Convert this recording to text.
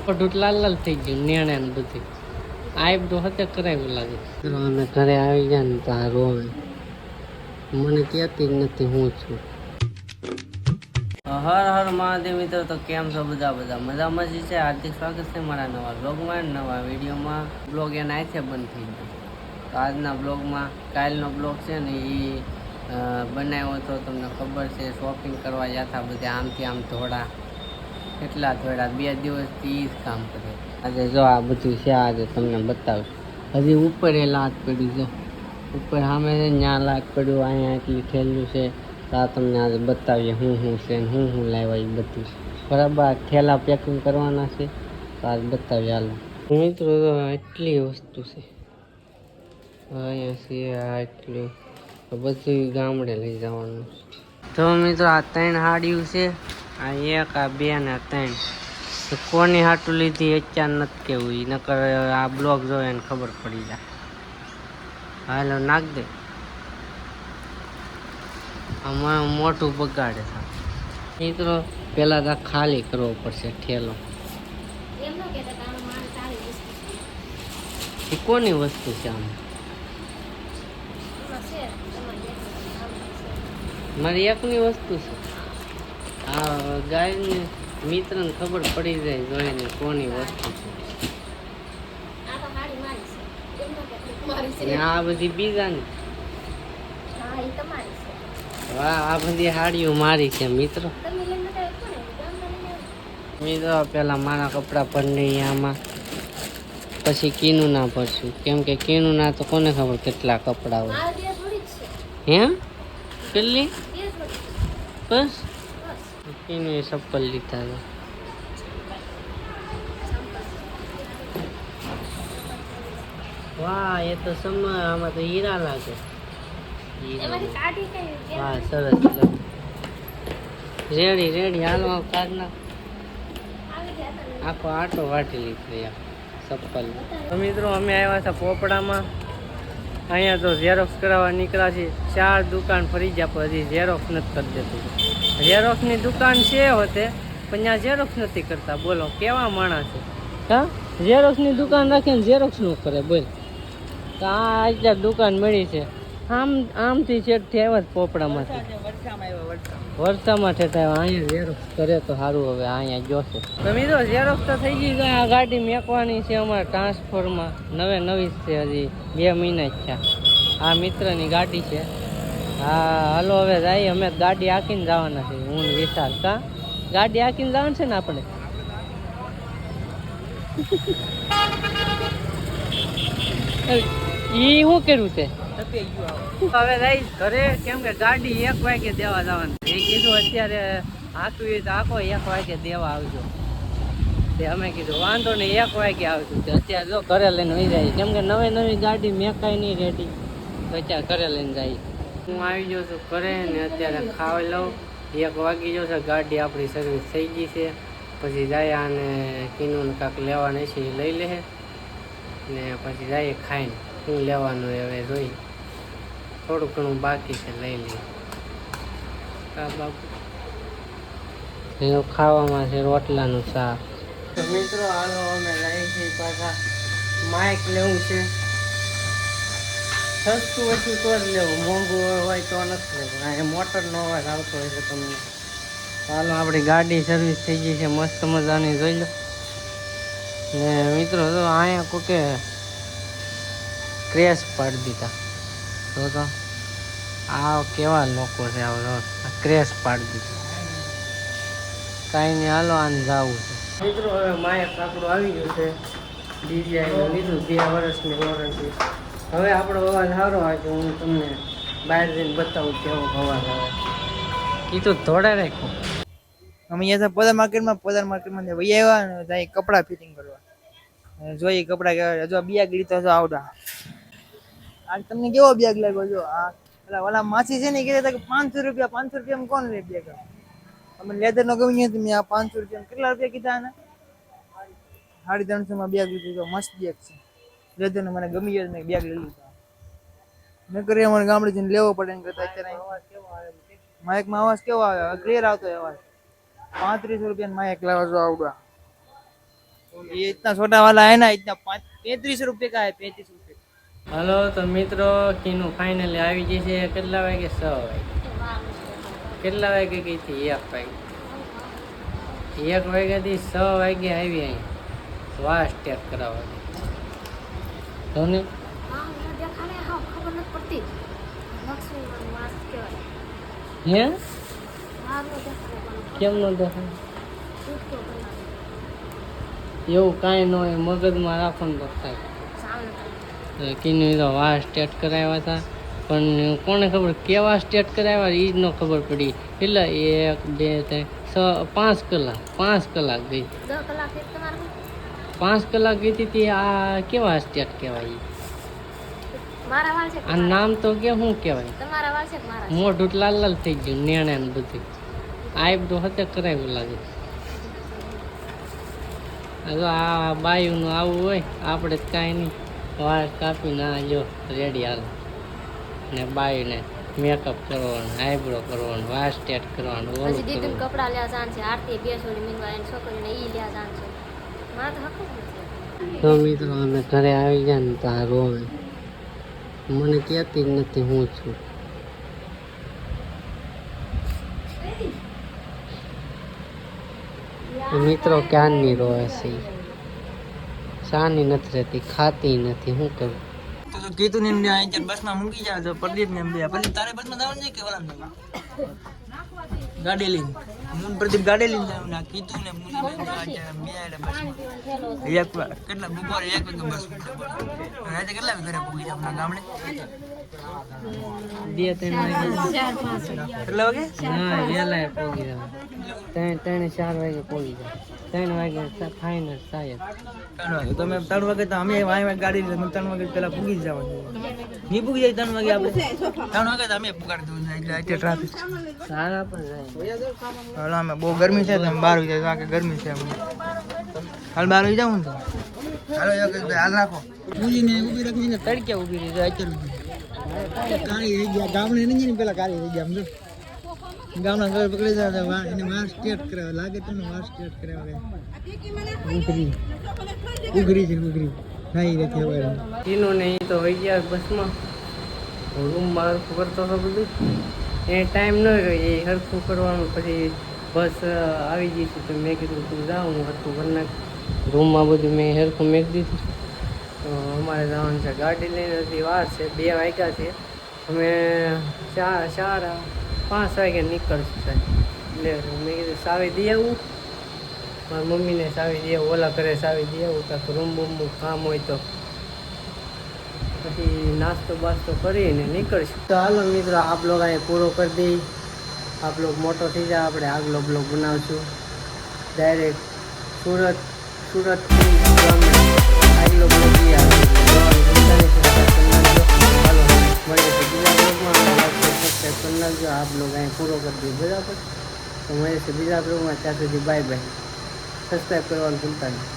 બધું લાલ લાલ થઈ ગયું નેણે ને બધું આઈબ્રો હતે કરાવ્યું લાગે. અમે ઘરે આવી ગયા ને તો આ રોવે મને કહેતી જ નથી હું છું. હર હર મહાદેવ મિત્રો, તો કેમ છો બધા મજામાં જ છે. હાર્દિક સ્વાગત છે મારા નવા બ્લોગમાં, નવા વિડીયોમાં. બ્લોગ એના આથી બંધ થઈ ગયો. તો આજના બ્લોગમાં કાલનો બ્લોગ છે ને એ બનાવ્યો હતો, તમને ખબર છે. શોપિંગ કરવા ગયા હતા બધા, આમથી આમ ધોળા કેટલા ધોળા, 2 દિવસથી જ કામ કરે. આજે જો આ બધું છે, આજે તમને બતાવું. હજી ઉપર એ લાત પડ્યું છે, ઉપર સામે છે ત્યાં લાત પડ્યું, અહીંયા એટલી ઠેલું છે. તો આ તમને આજે બતાવીએ શું છે ને શું લાવ્યા એ બધું. બરાબર ઠેલા પેકિંગ કરવાના છે, તો આજ બતાવીએ. હાલો મિત્રો, એટલી વસ્તુ છે અહીંયા છે, આ એટલું બધું ગામડે લઈ જવાનું છે. તો મિત્રો, આ 3 હાડીઓ છે, આ 1 આ 2 ને 3. કોની હાટું લીધી અત્યાર નથી કેવું, નકર આ બ્લોગ જોવે ને ખબર પડી જાય. હાલો નાખ દે, આમાં મોટું બગાડે છે મિત્રો. પેલા તો ખાલી કરવો પડશે ઠેલો. એ કોની વસ્તુ છે? આમ મારી એકની વસ્તુ છે. આ ગાયને મિત્રને ખબર પડી જાય જોઈને કોની વસ્તુ છે. આ બધી બીજાની, આ બધી હાડીઓ મારી છે મિત્રો. પેલા મારા કપડા ભરી આમાં, પછી કીનું ના ભરશું, કેમ કે કીનું ના તો કોને ખબર કેટલા કપડા હોય. હે કેટલી? બસ કીનું એ ચપ્પલ લીધા છે. વાહ, એ તો આમાં તો હીરા લાગે. હા સરસ, રેડી હાલો કાઢના. આખો આટો વાટી લીધો ચપ્પલ. તો મિત્રો, અમે આવ્યા હતા પોપડામાં. અહીંયા તો ઝેરોક્સ કરાવવા નીકળ્યા છે. 4 દુકાન ફરી ગયા, પણ હજી ઝેરોક્સ નથી કરી દેતું. ઝેરોક્સની દુકાન છે હોતે, પણ ત્યાં ઝેરોક્સ નથી કરતા. બોલો કેવા માણસ છે. હા, ઝેરોક્સની દુકાન રાખીને ઝેરોક્સ નું કરે. બોલ, તો આ અત્યારે દુકાન મળી છે. આમથી છેટથી આવ્યા જ પોપડામાંથી, વરસામાં ઠેઠા આવ્યા. અહીંયા ઝેરોક્સ કરે તો સારું. હવે અહીંયા જોશે તો મિત્રો, ઝેરોક્સ તો થઈ ગઈ. આ ગાડી મેકવાની છે અમારા ટ્રાન્સફરમાં, નવી છે. હજી 2 મહિના જ થયા. આ મિત્રની ગાડી છે. હા હાલો હવે જઈએ. અમે ગાડી હાંકીને જવાના છે, હું વિશાલ. કા ગાડી હાંકીને જવાનું છે ને આપણે. ઈ શું કર્યું તે? હવે જઈશ ઘરે, કેમ કે ગાડી 1 વાગે દેવા જવાનું. એ કીધું અત્યારે હાંકવી તો આખો 1 વાગે દેવા આવજો. તે અમે કીધું વાંધો નહીં, 1 વાગે આવશું. અત્યારે જો ઘરે લઈને વહી જાય, કેમ કે નવી ગાડી મેકાય નહીં રેડી, તો અત્યારે ઘરે લઈને જાય. હું આવી ગયો છું ઘરે ને અત્યારે ખાવા લઉં. 1 વાગી ગયો છે, ગાડી આપણી સર્વિસ થઈ ગઈ છે. પછી જાય અને કીનું કાંક લેવાનું છે એ લઈ લે ને પછી જાય ખાઈને. શું લેવાનું હવે જોઈ, થોડું ઘણું બાકી છે, લઈ લઈએ. બાપુ ખાવામાં છે રોટલાનું શાક. તો મિત્રો હાલો અમે લઈએ છીએ પાછા. માઇક લેવું છે, સસ્તું ઓછું તો જ લેવું, મોંઘું હોય તો નથી લેવું. અહીંયા મોટરનો અવાજ આવતો હોય છે તમને. હાલો, આપણી ગાડી સર્વિસ થઈ ગઈ છે મસ્ત મજાની, જોઈ લો. ને મિત્રો તો અહીંયા કોકે ક્રેશ પાડી દીધા. તો આ કેવા લોકો છે, ક્રેશ પાડી દીધા. કાંઈ નહીં, હાલો આને જવું છે. મિત્રો હવે માયક આપણું આવી ગયું છે. ડીજીઆઈનું લીધું, 2 વર્ષની વોરંટી. હવે આપણો અવાજ સારો આવે છે. હું તમને બહાર જઈને બતાવું કેવો અવાજ આવે. કીધું થોડા રાખ્યું. અમે અહીંયા પોદાર માર્કેટમાં વહી આવ્યા ને ત્યાં કપડાં ફિટિંગ કરવા. જોઈએ કપડાં કેવા. જો બેગ લીધો તો આવડા. આ તમને કેવો બેગ લાગ્યો? જો આ ઓલા માસી છે ને, કહેતા કે 500 રૂપિયા કોણ લે બેગ? અમે લેધર નો ગમી હતી. મેં આ 500 રૂપિયા કેટલા રૂપિયા કીધા આના? 350 માં બેગ લીધું. તો મસ્ત બેગ છે લેધર નો. મને ગમી ગયો, મેં બેગ લઈ લીધો. ન કરી અમારે ગામડે જઈને લેવો પડે ને કરતા અત્યારે માઇકમાં અવાજ કેવો આવે? ક્લિયર આવતો અવાજ. ₹35 में एक लावा जो आवड़ा। ये इतना छोटा वाला है ना, इतना 35 रुपए का है, 35 रुपए। હલો તો મિત્રો કીનું ફાઇનલી આવી ગઈ છે. કેટલા વાગે? 6 વાગે. કેટલા વાગે ગઈ હતી? 1 વાગે. 1 વાગ્યાથી 6 વાગે આવી અહીં વાસ ટેક કરાવવા. તો ને હે કેમ ન દેખાય? એવું કાંઈ ન હોય, મગજમાં રાખો ને તો થાય. કીનું તો વાસ સ્ટેટ કરાવ્યા હતા, પણ કોને ખબર કેવા સ્ટેટ કરાવ્યા એ જ ન ખબર પડી. એટલે 1 2 3 4 5 કલાક ગઈ. 5 કલાક ગઈ હતી. આ કેવા સ્ટેટ કહેવાય? આ નામ તો કે શું કહેવાય? મોઢું લાલ લાલ થઈ ગયું, નેણે ને બધું. આઈબ્રો હતે કરાવ્યું લાગે. હવે આ બાયુનું આવું હોય, આપણે જ કાંઈ નહીં, વાળ કાપીને આ જો રેડી હાલ. ને બાયુને મેકઅપ કરવાનું, આઈબ્રો કરવાનું, વાળ સ્ટેટ કરવાનું, ઓલું કરવાનું. કપડા લેવા જાન છે, આરતી બે છોડી મીનવા એને છોકરીને ઈ લેવા જાન છે. મારે તો હક જ નથી. તો મિત્રો અમે ઘરે આવી ગયા ને તો આ રોવે, મને કહેતી જ નથી હું છું. મિત્રો ક્યારની રોવે છે, શાની નથી રહેતી, ખાતી નથી. શું કરું? તો કીધું ને એમને અહીં બસ માં મૂકી જાવ તો પ્રદીપ ને બે પછી તારે બસ માં જવાનું છે કે વાળા ગાડી લઈને હું પ્રદીપ ગાડી લઈને જાવ ના કીધું ને મૂકી બે બસ એક વાર કેટલા બપોરે 1 વાગે બસ રાતે કેટલા વાગે ઘરે પહોંચી જાવ ના ગામડે 2-3 વાગે. કેટલા વાગે? હા વહેલા પહોંચી જાવ. 3-4 વાગે પહોંચી જાવ. 3 વાગે ફાઇનલ સાહેબ. 3 વાગે તો મેં 3 વાગે તો અમે અહીં ગાડી લઈને 3 વાગે પેલા પૂગી જ જવાનું. નહીં પૂગી જાય 3 વાગે આપણે 3 વાગે તો અમે પુગાડી દઉં એટલે આજે ટ્રાફિક સારા પણ જાય. હાલ અમે બહુ ગરમી છે તો 12 વાગે કે ગરમી છે અમને હાલ 12 વાગે જાવ ને તો હાલો હાલ રાખો પૂજીને ઊભી રાખીને તડકે ઊભી રહી જાય અત્યારે કાળી થઈ ગયા ગામડે નહીં પેલા કાળી થઈ ગયા સમજો ગામના ઘર પકડી જાય એને વાર સ્ટેટ કરાવે લાગે તને વાર સ્ટેટ કરાવે ઉઘરી છે ઉઘરી નાઈ નથી હવે તીનો ને એ તો વહી ગયા બસમાં, રૂમમાં હરખું કરતો હતો બધું. એ ટાઈમ ન રહ્યો એ હરખું કરવાનું. પછી બસ આવી ગઈ છે તો મેં કીધું તું જાઉં હું હરખું કરી નાખ. રૂમમાં બધું મેં હરખું મેકી દીધું. તો અમારે જવાનું છે ગાડી લઈને. હજી વાર છે, 2 વાગ્યા છે. અમે 4-5 વાગે નીકળશું સાહેબ. એટલે મેં કીધું સાવી દઈ આવું, મારી મમ્મીને સાવી દઈ આવું, ઓલા ઘરે સાવી દઈ આવું, કાંક રૂમ બૂમનું કામ હોય તો પછી નાસ્તો બાસ્તો કરીને નીકળશું. તો હાલો મિત્રો આ બ્લોગ અહીંયા પૂરો કરી દઈ. આ બ્લોગ મોટો થઈ જાય, આપણે આગલો બ્લોગ બનાવશું ડાયરેક્ટ સુરતથી આગલો બ્લોગ હાલો મળે છે બીજા બ્લોગમાં. સબસ્ક્રાઈબ કરી નાખજો. આ બ્લોગ અહીંયા પૂરો કરી દઈએ બરાબર. તો મળે છે બીજા બ્લોગમાં. ત્યાં સુધી બાય બાય. સબસ્ક્રાઈબ કરવાનું ભૂલતા નહીં.